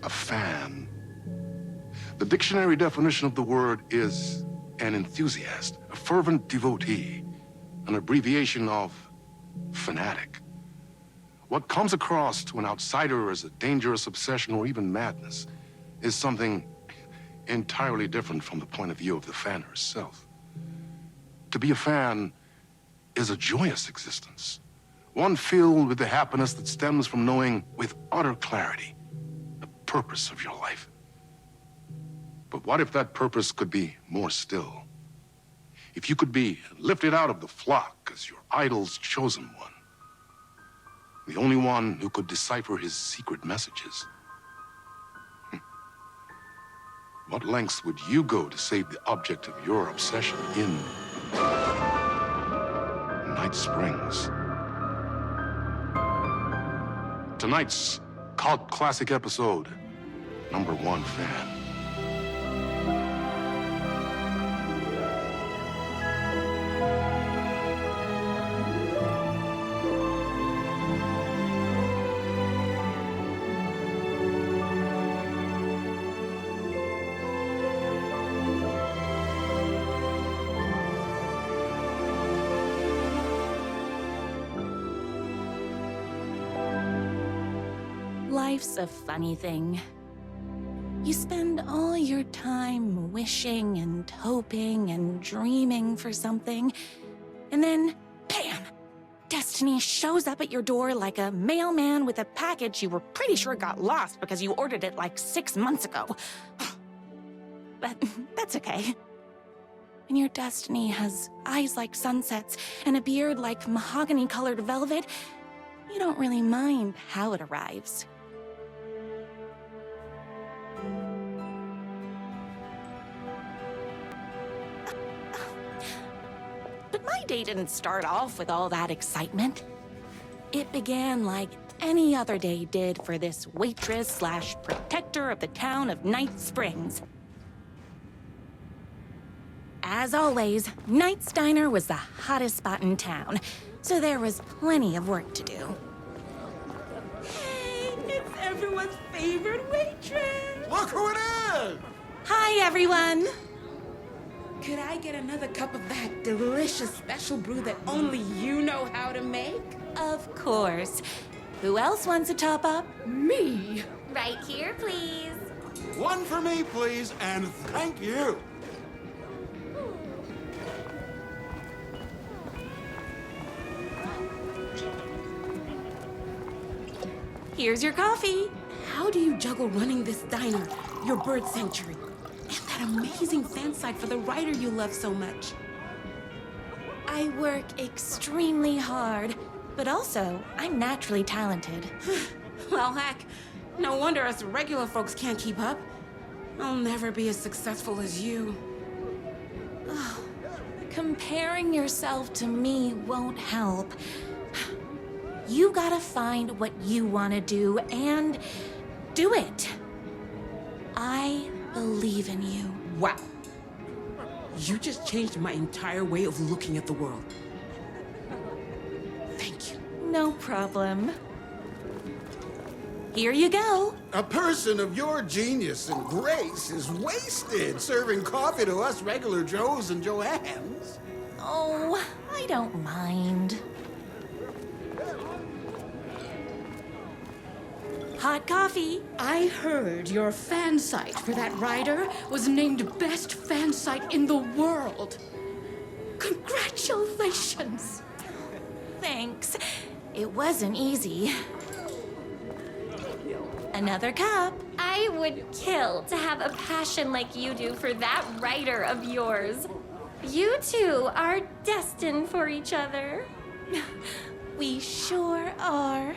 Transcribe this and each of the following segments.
a fan. The dictionary definition of the word is an enthusiast, a fervent devotee, an abbreviation of fanatic. What comes across to an outsider as a dangerous obsession or even madness is something entirely different from the point of view of the fan herself. To be a fan is a joyous existence, one filled with the happiness that stems from knowing with utter clarity the purpose of your life. But what if that purpose could be more still? If you could be lifted out of the flock as your idol's chosen one, the only one who could decipher his secret messages. What lengths would you go to save the object of your obsession in Night Springs? Tonight's cult classic episode, Number One Fan. Life's a funny thing. You spend all your time wishing and hoping and dreaming for something, and then, bam! Destiny shows up at your door like a mailman with a package you were pretty sure got lost because you ordered it like 6 months ago. But that's okay. When your destiny has eyes like sunsets and a beard like mahogany-colored velvet, you don't really mind how it arrives. But my day didn't start off with all that excitement. It began like any other day did for this waitress/protector of the town of Night Springs. As always, Night's Diner was the hottest spot in town, so there was plenty of work to do. Hey, it's everyone's favorite waitress! Look who it is! Hi, everyone! Could I get another cup of that delicious special brew that only you know how to make? Of course. Who else wants a top-up? Me! Right here, please. One for me, please, and thank you. Here's your coffee. How do you juggle running this diner, your bird sanctuary, and that amazing fan site for the writer you love so much? I work extremely hard, but also, I'm naturally talented. Well, heck, no wonder us regular folks can't keep up. I'll never be as successful as you. Comparing yourself to me won't help. You gotta find what you wanna do and do it. I believe in you. Wow. You just changed my entire way of looking at the world. Thank you. No problem. Here you go. A person of your genius and grace is wasted serving coffee to us regular Joes and Joannes. Oh, I don't mind. Hot coffee. I heard your fan site for that writer was named best fan site in the world. Congratulations! Thanks. It wasn't easy. Another cup. I would kill to have a passion like you do for that writer of yours. You two are destined for each other. We sure are.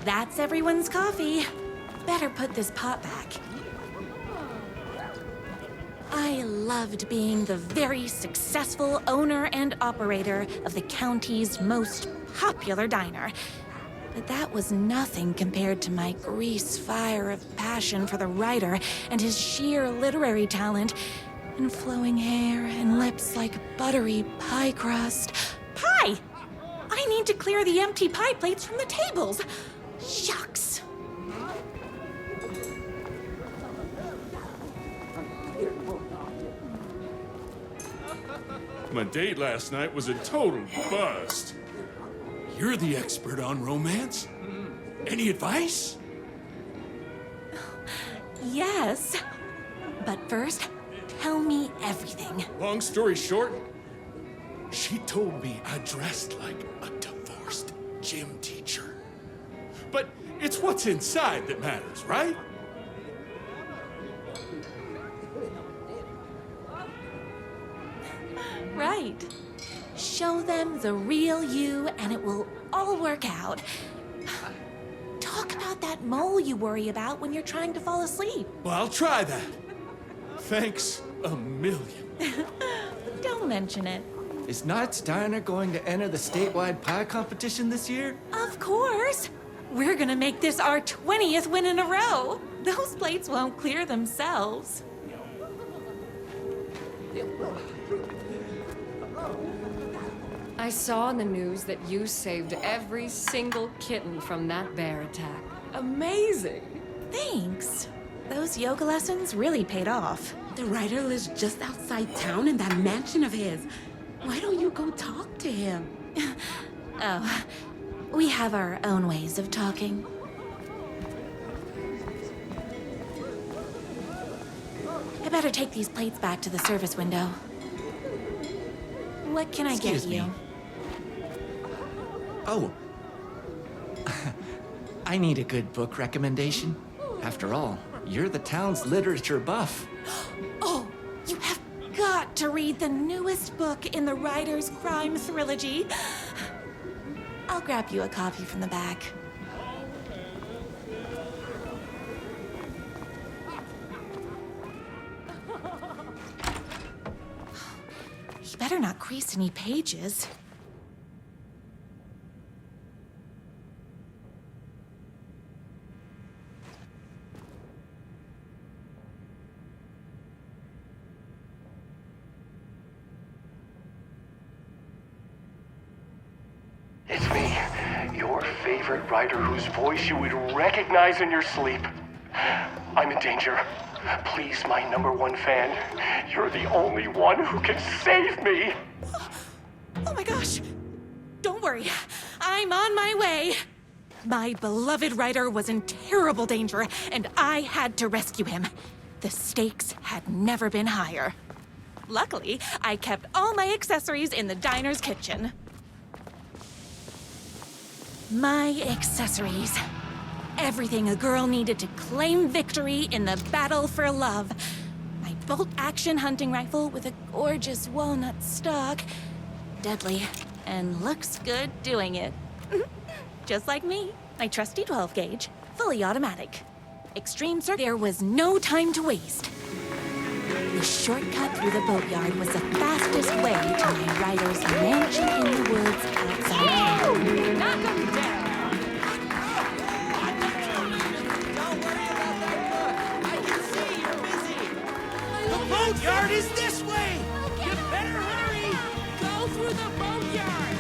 That's everyone's coffee. Better put this pot back. I loved being the very successful owner and operator of the county's most popular diner. But that was nothing compared to my grease fire of passion for the writer and his sheer literary talent, and flowing hair and lips like buttery pie crust. Pie! I need to clear the empty pie plates from the tables. Shucks. My date last night was a total bust. You're the expert on romance. Any advice? Yes. But first, tell me everything. Long story short, she told me I dressed like a divorced gym teacher. But it's what's inside that matters, right? Right. Show them the real you and it will all work out. Talk about that mole you worry about when you're trying to fall asleep. Well, I'll try that. Thanks a million. Don't mention it. Is Knight's Diner going to enter the statewide pie competition this year? Of course. We're gonna make this our 20th win in a row. Those plates won't clear themselves. I saw in the news that you saved every single kitten from that bear attack. Amazing! Thanks. Those yoga lessons really paid off. The writer lives just outside town in that mansion of his. Why don't you go talk to him? Oh, we have our own ways of talking. I better take these plates back to the service window. What can I Excuse get you? me. Oh. I need a good book recommendation. After all, you're the town's literature buff. Oh, you have got to read the newest book in the Writer's Crime Trilogy. I'll grab you a copy from the back. You better not crease any pages. It's me, your favorite writer whose voice you would recognize in your sleep. I'm in danger. Please, my #1 fan, you're the only one who can save me. Oh my gosh! Don't worry, I'm on my way. My beloved writer was in terrible danger, and I had to rescue him. The stakes had never been higher. Luckily, I kept all my accessories in the diner's kitchen. My accessories. Everything a girl needed to claim victory in the battle for love. My bolt-action hunting rifle with a gorgeous walnut stock. Deadly, and looks good doing it. Just like me, my trusty 12-gauge, fully automatic. Extreme circuit. There was no time to waste. The shortcut through the boatyard was the fastest way to my writer's mansion in the woods outside town. Knock 'em down! Boatyard is this way! You better hurry! Go through the boatyard!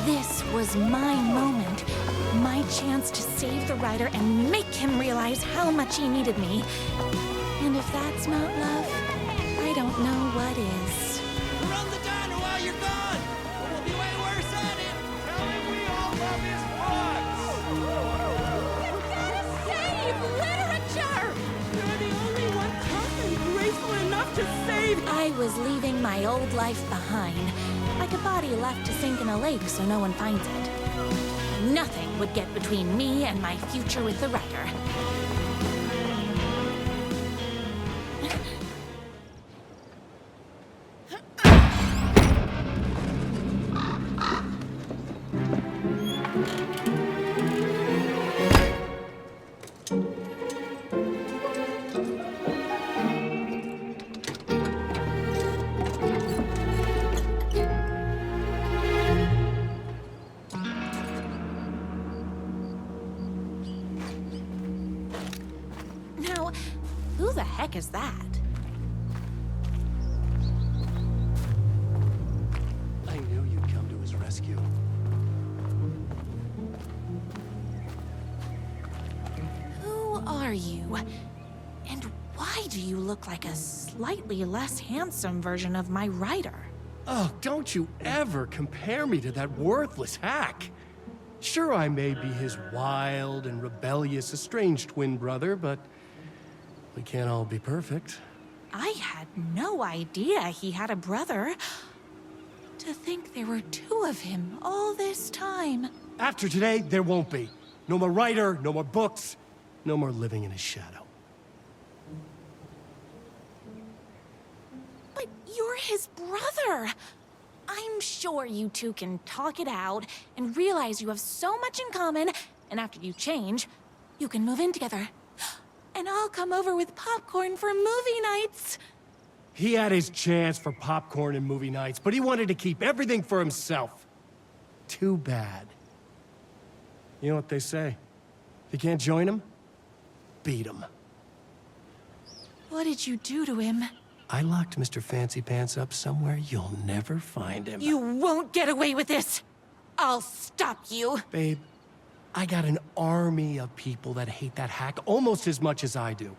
This was my moment, my chance to save the writer and make him realize how much he needed me. And if that's not love, I don't know what is. Run the diner while you're gone! Or we'll be way worse at it! Tell him we all love his plugs! Save literature! You're the only one tough and graceful enough to save. I was leaving my old life behind, like a body left to sink in a lake so no one finds it. Nothing would get between me and my future with the writer. Now, who the heck is that? I knew you'd come to his rescue. Who are you? And why Why do you look like a slightly less handsome version of my writer? Oh, don't you ever compare me to that worthless hack. Sure, I may be his wild and rebellious estranged twin brother, but we can't all be perfect. I had no idea he had a brother. To think there were two of him all this time. After today, there won't be. No more writer, no more books, no more living in his shadow. But you're his brother. I'm sure you two can talk it out and realize you have so much in common, and after you change, you can move in together. And I'll come over with popcorn for movie nights. He had his chance for popcorn and movie nights, but he wanted to keep everything for himself. Too bad. You know what they say? If you can't join him, beat him. What did you do to him? I locked Mr. Fancy Pants up somewhere you'll never find him. You won't get away with this. I'll stop you. Babe, I got an army of people that hate that hack almost as much as I do.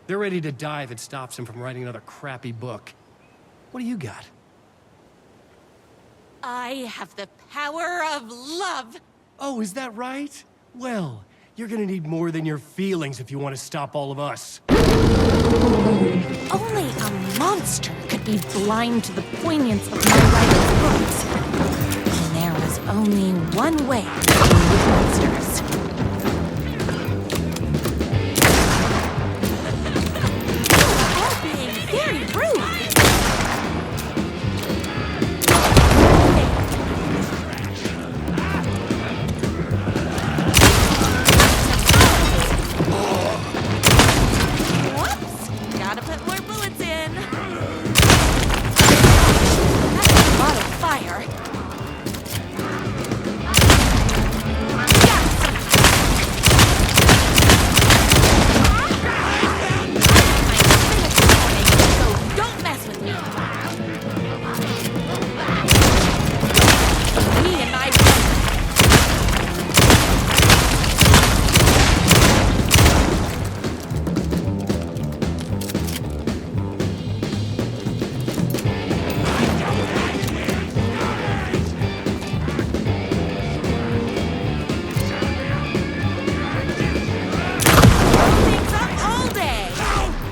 They're ready to die if it stops him from writing another crappy book. What do you got? I have the power of love. Oh, is that right? Well, you're gonna need more than your feelings if you want to stop all of us. Only a monster could be blind to the poignance of my writer's books. And there was only one way to deal with monsters. You're all being very rude. Gotta put more bullets in. That's a lot of fire. So don't mess with me. Me and my things up all day.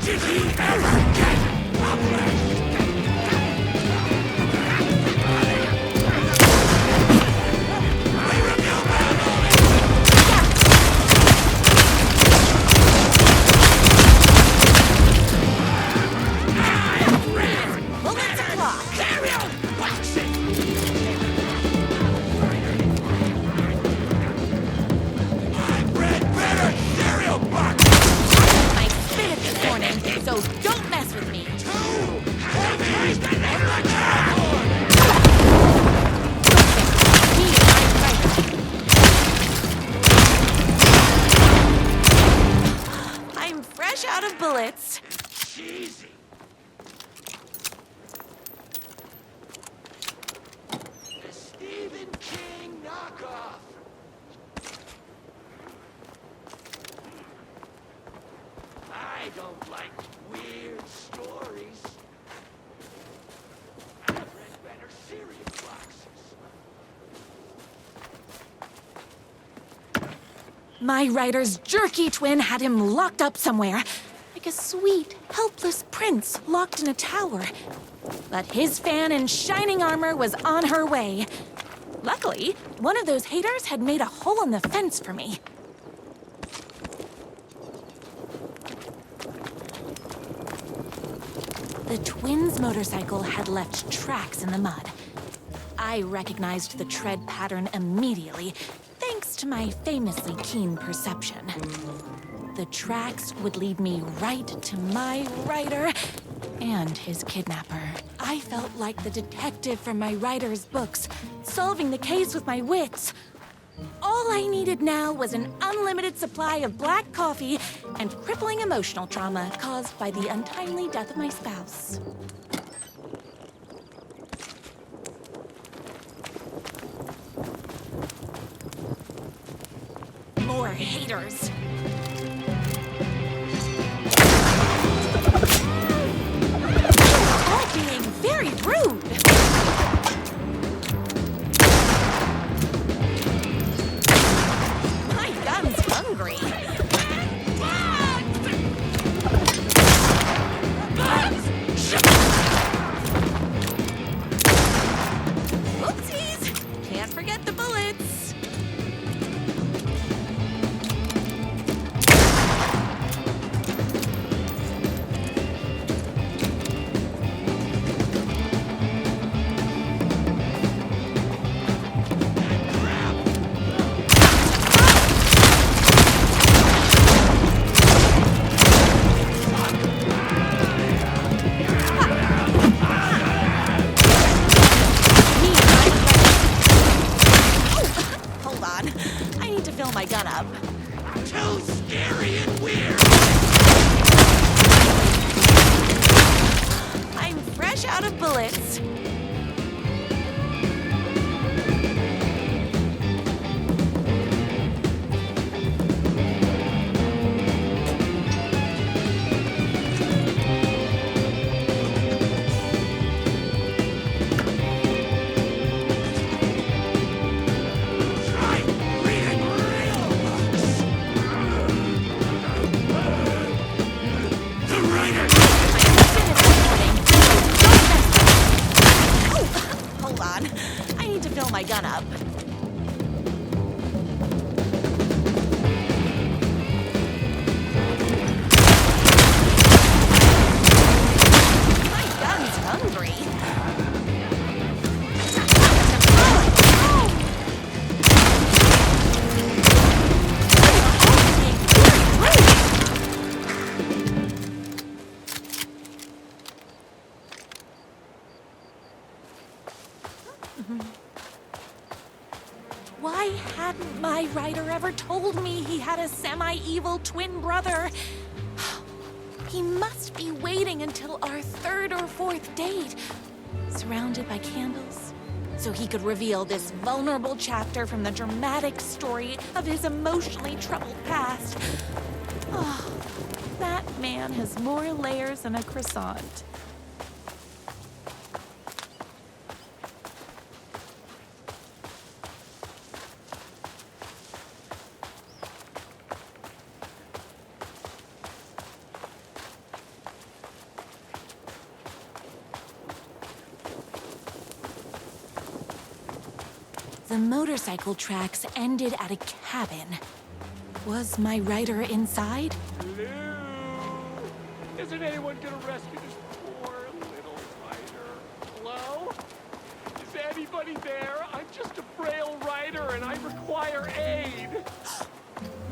Did he ever get published? Bullets o'clock. I spit it this morning, so don't mess with me. Me and my writer. I'm fresh out of bullets. Cheesy. The Stephen King knockoff. I don't like weird stories. I've read better cereal boxes. My writer's jerky twin had him locked up somewhere, like a sweet, helpless prince locked in a tower. But his fan in shining armor was on her way. Luckily, one of those haters had made a hole in the fence for me. The twins' motorcycle had left tracks in the mud. I recognized the tread pattern immediately, thanks to my famously keen perception. The tracks would lead me right to my writer and his kidnapper. I felt like the detective from my writer's books, solving the case with my wits. All I needed now was an unlimited supply of black coffee and crippling emotional trauma caused by the untimely death of my spouse. More haters. my gun up. Too scary and weird! I'm fresh out of bullets. Hold on. I need to fill my gun up. My gun's hungry. Why hadn't my writer ever told me he had a semi-evil twin brother? He must be waiting until our third or fourth date, surrounded by candles, so he could reveal this vulnerable chapter from the dramatic story of his emotionally troubled past. Oh, that man has more layers than a croissant. The motorcycle tracks ended at a cabin. Was my writer inside? Hello? Isn't anyone gonna rescue this poor little writer? Hello? Is anybody there? I'm just a frail writer and I require aid.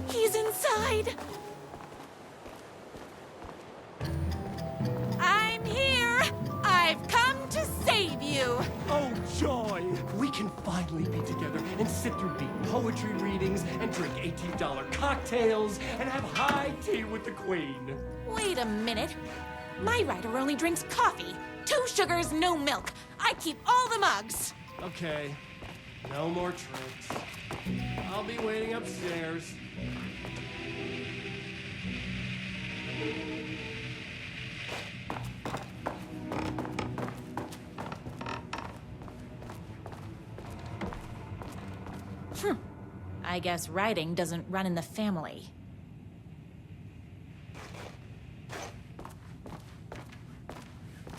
He's inside! I'm here! I've come to save you! Oh, joy! We can finally be together and sit through deep poetry readings and drink $18 cocktails and have high tea with the Queen. Wait a minute. My writer only drinks coffee. 2 sugars, no milk. I keep all the mugs. Okay, no more tricks. I'll be waiting upstairs. I guess writing doesn't run in the family.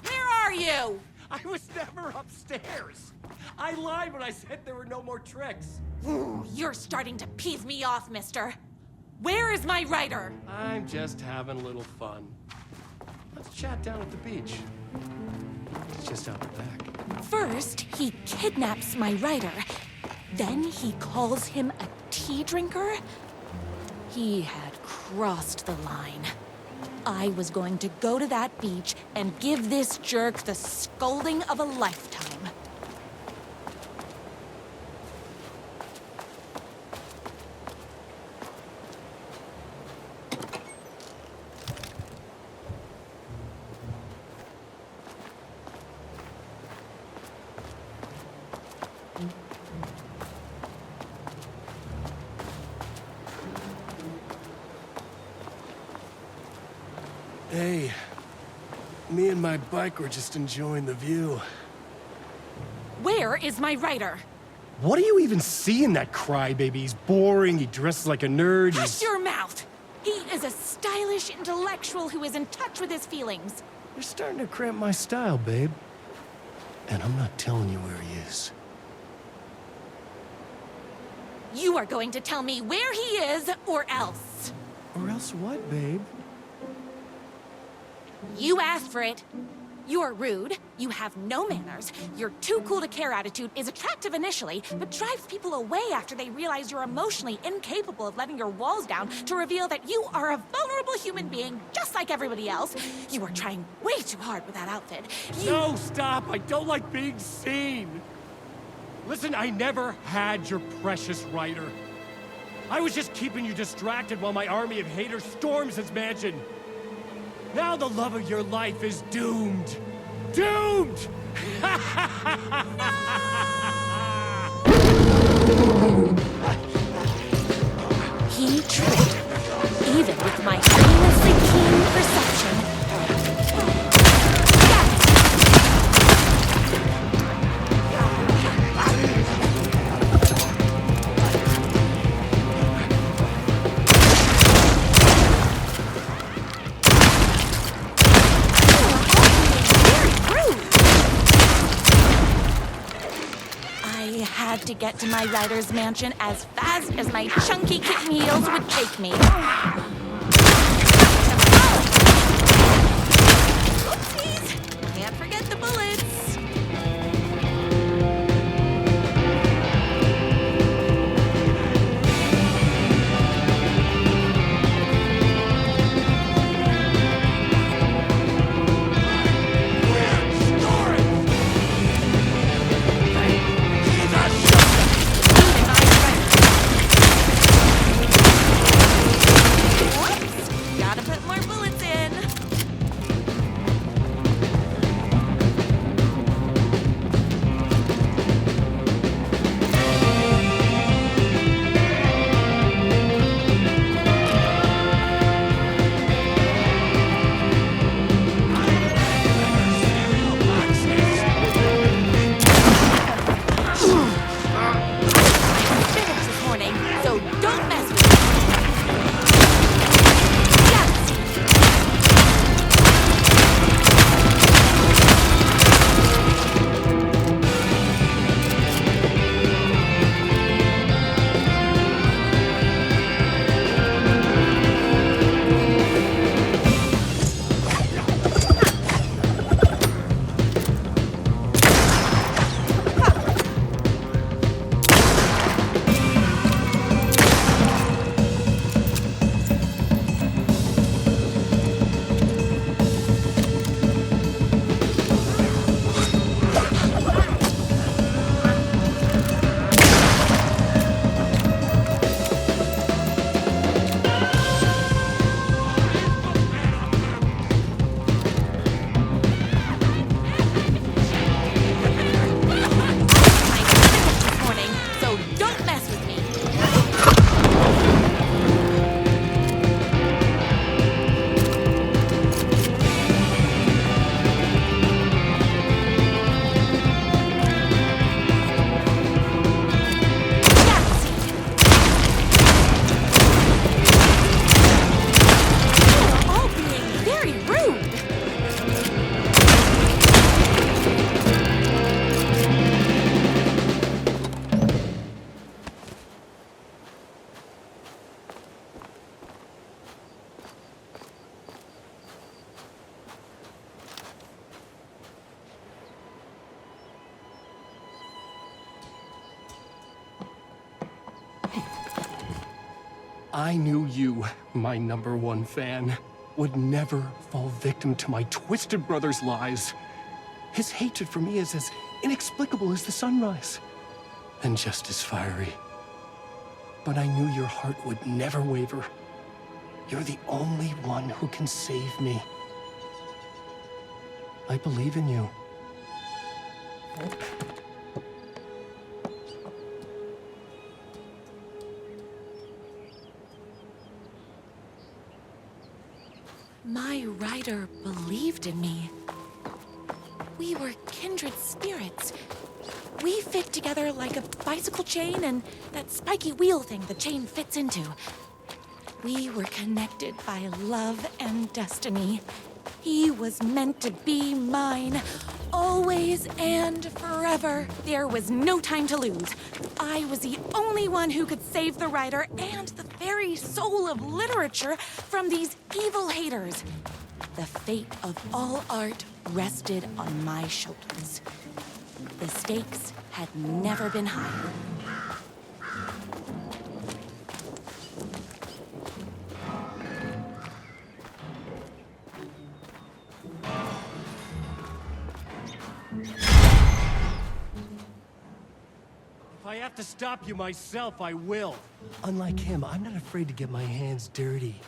Where are you? I was never upstairs. I lied when I said there were no more tricks. Ooh, you're starting to peeve me off, mister. Where is my writer? I'm just having a little fun. Let's chat down at the beach. It's just out the back. First, he kidnaps my writer. Then he calls him a tea drinker? He had crossed the line. I was going to go to that beach and give this jerk the scolding of a lifetime. Hey, me and my bike were just enjoying the view. Where is my writer? What do you even see in that crybaby? He's boring, he dresses like a nerd, Hush your mouth! He is a stylish intellectual who is in touch with his feelings. You're starting to cramp my style, babe. And I'm not telling you where he is. You are going to tell me where he is, or else. Or else what, babe? You asked for it. You're rude, you have no manners, your too cool to care attitude is attractive initially, but drives people away after they realize you're emotionally incapable of letting your walls down to reveal that you are a vulnerable human being just like everybody else. You are trying way too hard with that outfit. No, stop! I don't like being seen! Listen, I never had your precious writer. I was just keeping you distracted while my army of haters storms his mansion. Now the love of your life is doomed. Doomed! He tricked, even with my famously keen perception. To get to my rider's mansion as fast as my chunky kitten heels would take me. Oopsies! Can't forget the bullets. I knew you, my #1 fan, would never fall victim to my twisted brother's lies. His hatred for me is as inexplicable as the sunrise, and just as fiery. But I knew your heart would never waver. You're the only one who can save me. I believe in you. My rider believed in me. We were kindred spirits. We fit together like a bicycle chain and that spiky wheel thing the chain fits into. We were connected by love and destiny. He was meant to be mine, always and forever. There was no time to lose. I was the only one who could save the writer and the very soul of literature from these evil haters. The fate of all art rested on my shoulders. The stakes had never been higher. If I have to stop you myself, I will. Unlike him, I'm not afraid to get my hands dirty.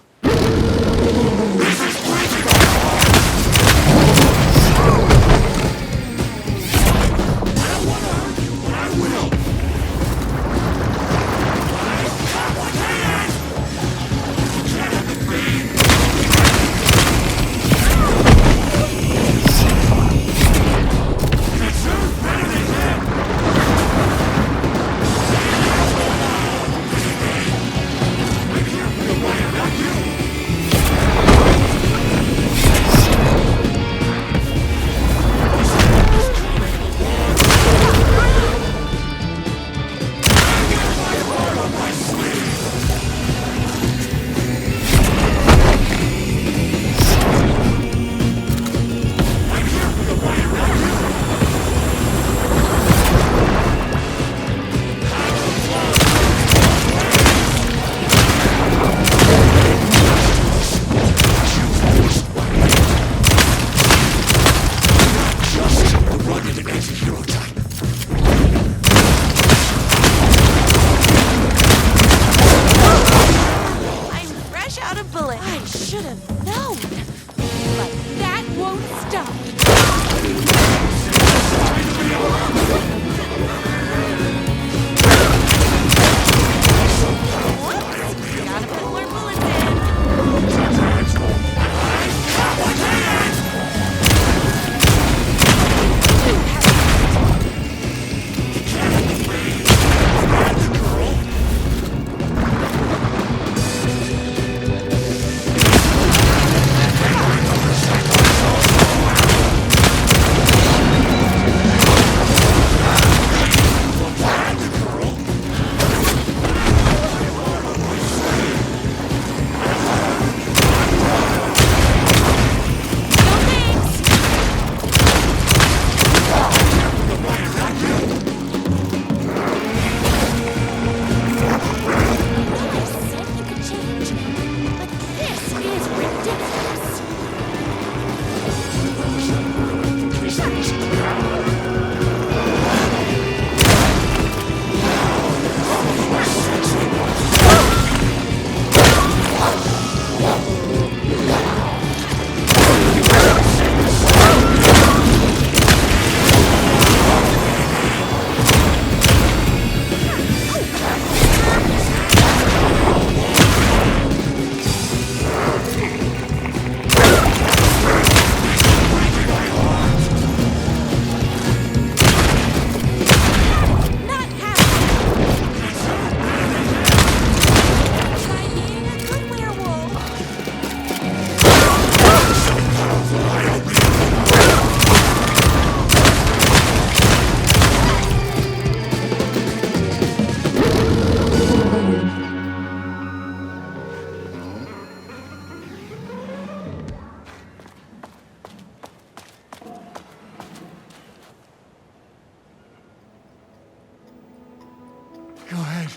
Go ahead.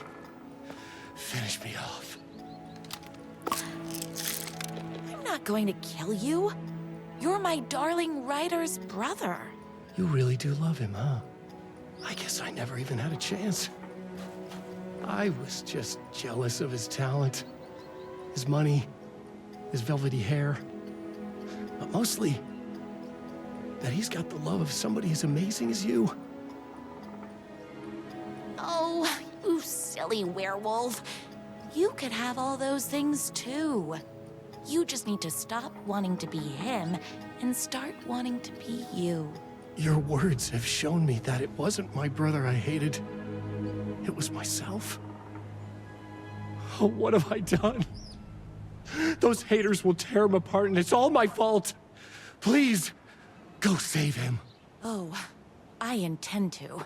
Finish me off. I'm not going to kill you. You're my darling writer's brother. You really do love him, huh? I guess I never even had a chance. I was just jealous of his talent, his money, his velvety hair. But mostly, that he's got the love of somebody as amazing as you. Oh, you silly werewolf. You could have all those things too. You just need to stop wanting to be him and start wanting to be you. Your words have shown me that it wasn't my brother I hated. It was myself. Oh, what have I done? Those haters will tear him apart, and it's all my fault. Please, go save him. Oh, I intend to.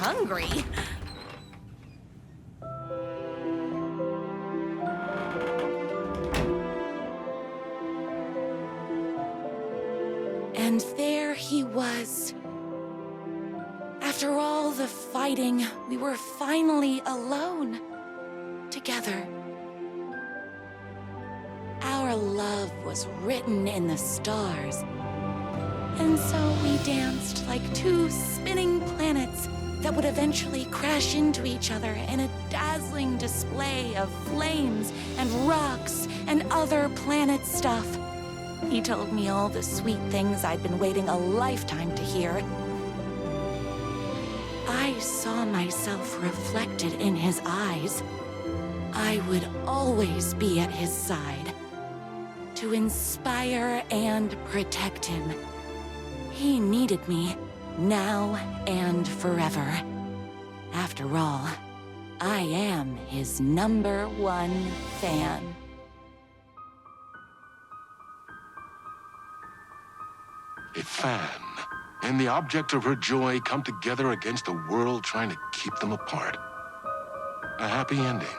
hungry. And there he was. After all the fighting, we were finally alone. Together. Our love was written in the stars. And so we danced like two spinning planets that would eventually crash into each other in a dazzling display of flames and rocks and other planet stuff. He told me all the sweet things I'd been waiting a lifetime to hear. I saw myself reflected in his eyes. I would always be at his side, to inspire and protect him. He needed me, now and forever. After all, I am his #1 fan. A fan and the object of her joy come together against a world trying to keep them apart. A happy ending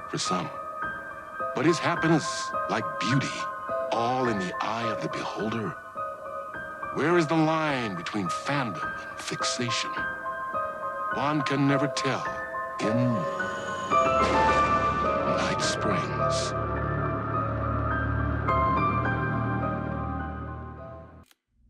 for some. But is happiness, like beauty, all in the eye of the beholder? Where is the line between fandom and fixation? One can never tell in Night Springs.